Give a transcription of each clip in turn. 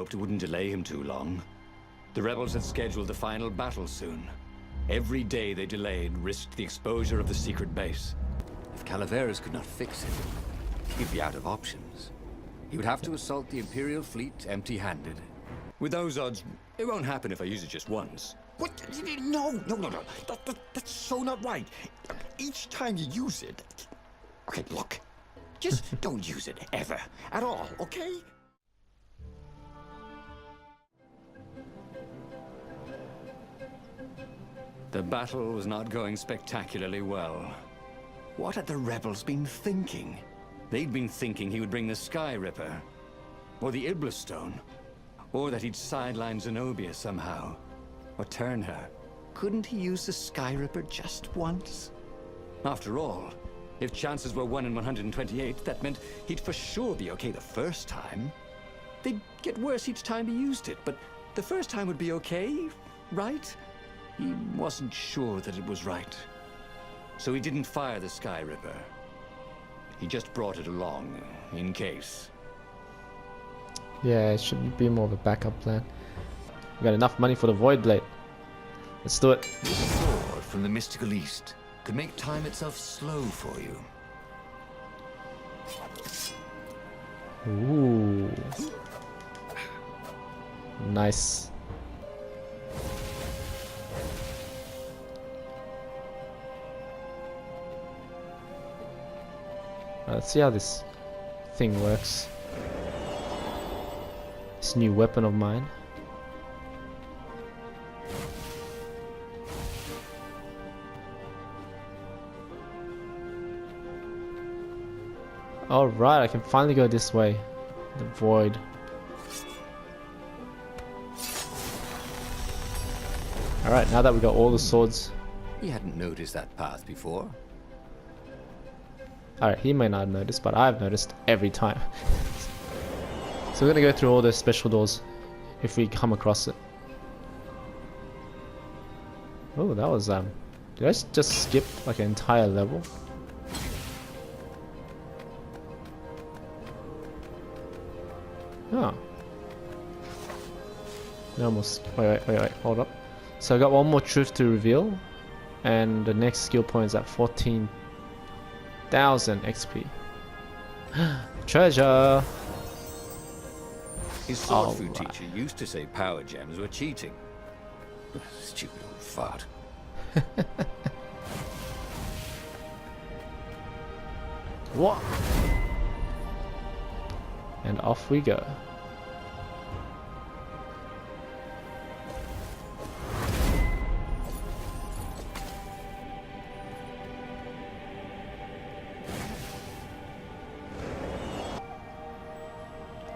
hoped it wouldn't delay him too long. The rebels had scheduled the final battle soon. Every day they delayed risked the exposure of the secret base. If Calaveras could not fix it, he'd be out of options. He would have to assault the Imperial fleet empty-handed. With those odds, it won't happen if I use it just once. What? No. That's so not right. Each time you use it... Okay, look. Just don't use it ever. At all, okay? The battle was not going spectacularly well. What had the rebels been thinking? They'd been thinking he would bring the Sky Ripper, or the Iblis Stone, or that he'd sideline Zenobia somehow, or turn her. Couldn't he use the Sky Ripper just once? After all, if chances were 1 in 128, that meant he'd for sure be okay the first time. They'd get worse each time he used it, but the first time would be okay, right? He wasn't sure that it was right. So he didn't fire the Sky Ripper. He just brought it along, in case. Yeah, it should be more of a backup plan. We got enough money for the Void Blade. Let's do it. This sword from the mystical East could make time itself slow for you. Ooh. Nice. Let's see how this thing works. This new weapon of mine. Alright, I can finally go this way. The void. Alright, now that we got all the swords. He hadn't noticed that path before. Alright, he may not have noticed, but I've noticed every time. So we're gonna go through all the special doors if we come across it. Oh, that was did I just skip like an entire level? Oh. No, almost. Wait, hold up. So I got one more truth to reveal, and the next skill point is at 14,000 XP. Treasure! His sword food teacher used to say power gems were cheating. Stupid old fart. What? And off we go.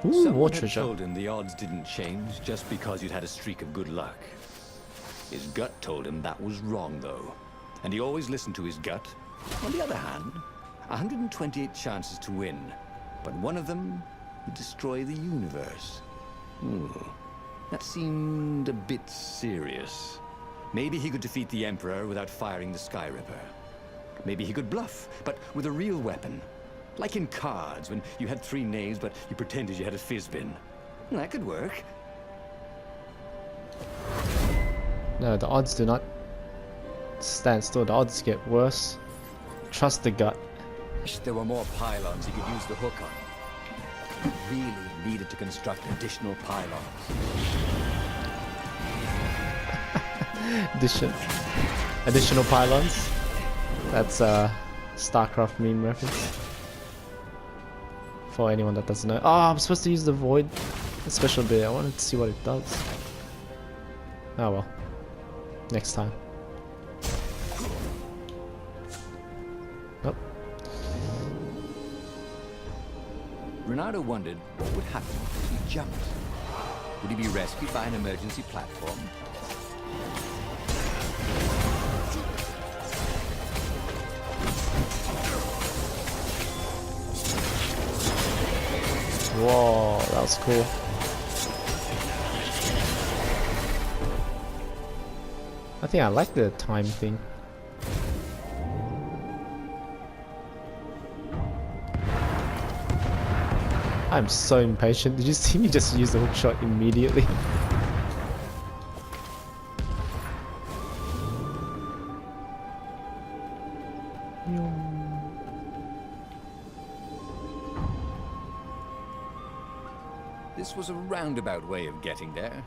Ooh, more Someone had treasure. told him the odds didn't change just because you'd had a streak of good luck. His gut told him that was wrong, though. And he always listened to his gut. On the other hand, 128 chances to win, but one of them would destroy the universe. That seemed a bit serious. Maybe he could defeat the Emperor without firing the Sky Ripper. Maybe he could bluff, but with a real weapon. Like in cards, when you had 3 knaves, but you pretended you had a fizzbin. That could work. No, the odds do not stand still. The odds get worse. Trust the gut. Wish there were more pylons he could use the hook on. He really needed to construct additional pylons. Additional pylons. That's a StarCraft meme reference. For anyone that doesn't know. Oh, I'm supposed to use the void special bit. I wanted to see what it does. Oh well. Next time. Nope. Renato wondered what would happen if he jumped. Would he be rescued by an emergency platform? Whoa, that was cool. I think I like the time thing. I'm so impatient. Did you see me just use the hook shot immediately? This was a roundabout way of getting there.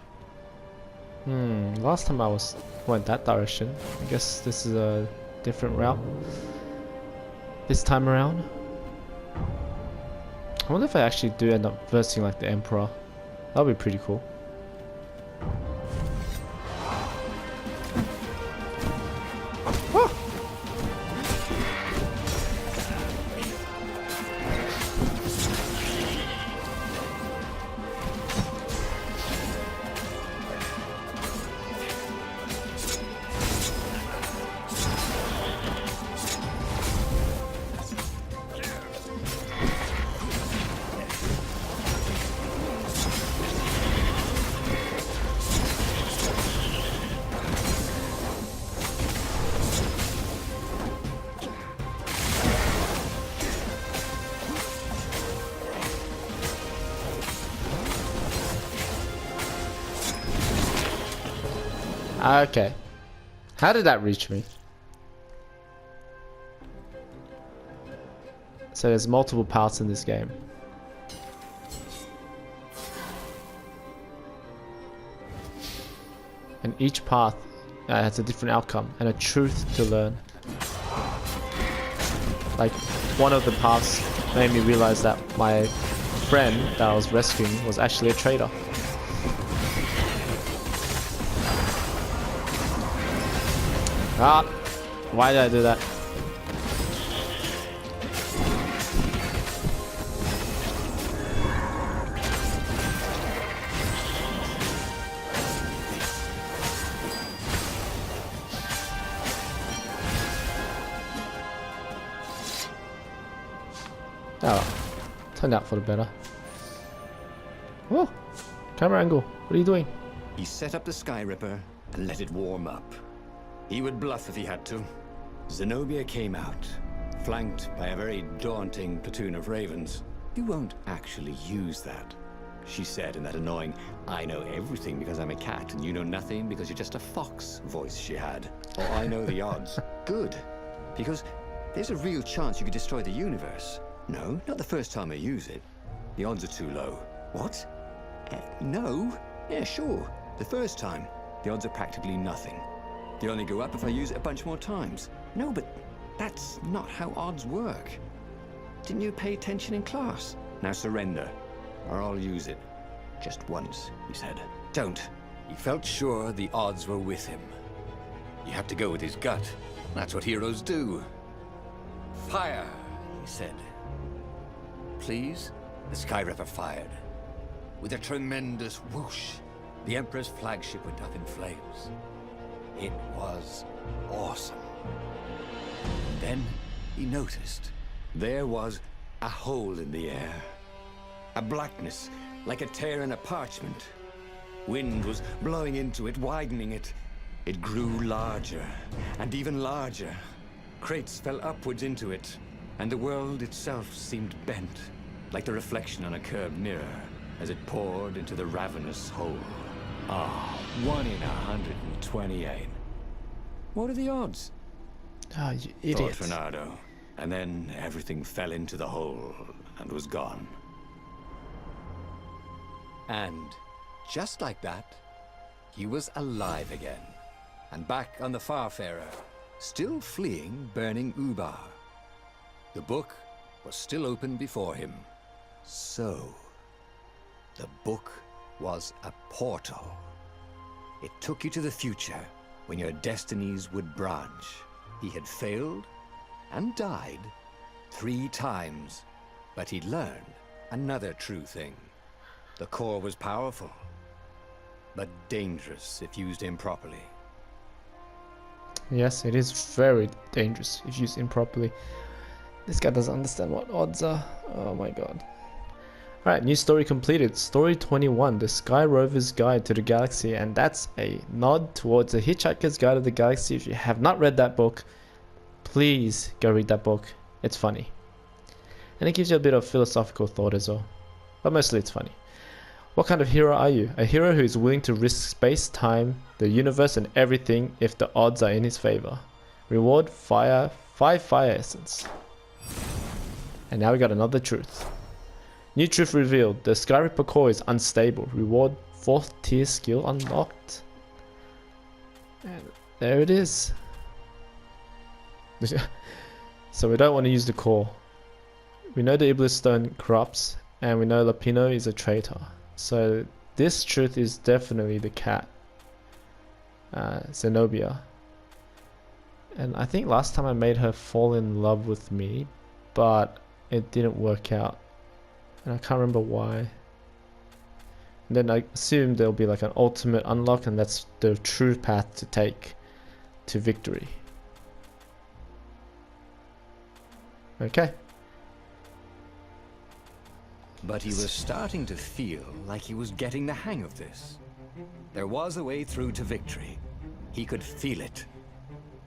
Last time I went that direction. I guess this is a different route this time around. I wonder if I actually do end up versing like the Emperor. That'll be pretty cool. Okay. How did that reach me? So there's multiple paths in this game. And each path has a different outcome and a truth to learn. Like, one of the paths made me realize that my friend that I was rescuing was actually a traitor. Ah, why did I do that? Oh, turned out for the better. Oh, camera angle. What are you doing? He set up the Sky Ripper and let it warm up. He would bluff if he had to. Zenobia came out, flanked by a very daunting platoon of ravens. You won't actually use that, she said in that annoying, I know everything because I'm a cat and you know nothing because you're just a fox voice she had. Or I know the odds. Good, because there's a real chance you could destroy the universe. No, not the first time I use it. The odds are too low. What? No? Yeah, sure. The first time, the odds are practically nothing. They only go up if I use it a bunch more times. No, but that's not how odds work. Didn't you pay attention in class? Now surrender, or I'll use it. Just once, he said. Don't. He felt sure the odds were with him. You have to go with his gut. That's what heroes do. Fire, he said. Please? The Sky Ripper fired. With a tremendous whoosh, the Emperor's flagship went up in flames. It was awesome. And then he noticed. There was a hole in the air. A blackness, like a tear in a parchment. Wind was blowing into it, widening it. It grew larger, and even larger. Crates fell upwards into it, and the world itself seemed bent, like the reflection on a curved mirror, as it poured into the ravenous hole. Ah, 1 in 128. What are the odds? Ah, you idiot. Thought Fernando. And then everything fell into the hole and was gone. And just like that, he was alive again, and back on the Farfarer, still fleeing burning Ubar. The book was still open before him. So, the book was a portal. It took you to the future, when your destinies would branch. He had failed and died 3 times, but he'd learned another true thing. The core was powerful, but dangerous if used improperly. Yes, it is very dangerous if used improperly. This guy doesn't understand what odds are. Oh my god. Alright, new story completed. Story 21, The Sky Rover's Guide to the Galaxy. And that's a nod towards The Hitchhiker's Guide to the Galaxy. If you have not read that book, please go read that book. It's funny. And it gives you a bit of philosophical thought as well. but mostly it's funny. What kind of hero are you? A hero who is willing to risk space, time, the universe, and everything if the odds are in his favor. Reward 5 fire essence. And now we got another truth. New truth revealed. The Sky Ripper core is unstable. Reward 4th tier skill unlocked. And there it is. So we don't want to use the core. We know the Iblis Stone corrupts, and we know Lapino is a traitor. So this truth is definitely the cat, Zenobia. And I think last time I made her fall in love with me, but it didn't work out. And I can't remember why. And then I assume there'll be like an ultimate unlock, and that's the true path to take to victory. Okay. But he was starting to feel like he was getting the hang of this. There was a way through to victory. He could feel it.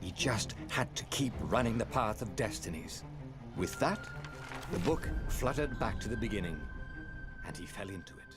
He just had to keep running the Path of Destinies. With that, the book fluttered back to the beginning, and he fell into it.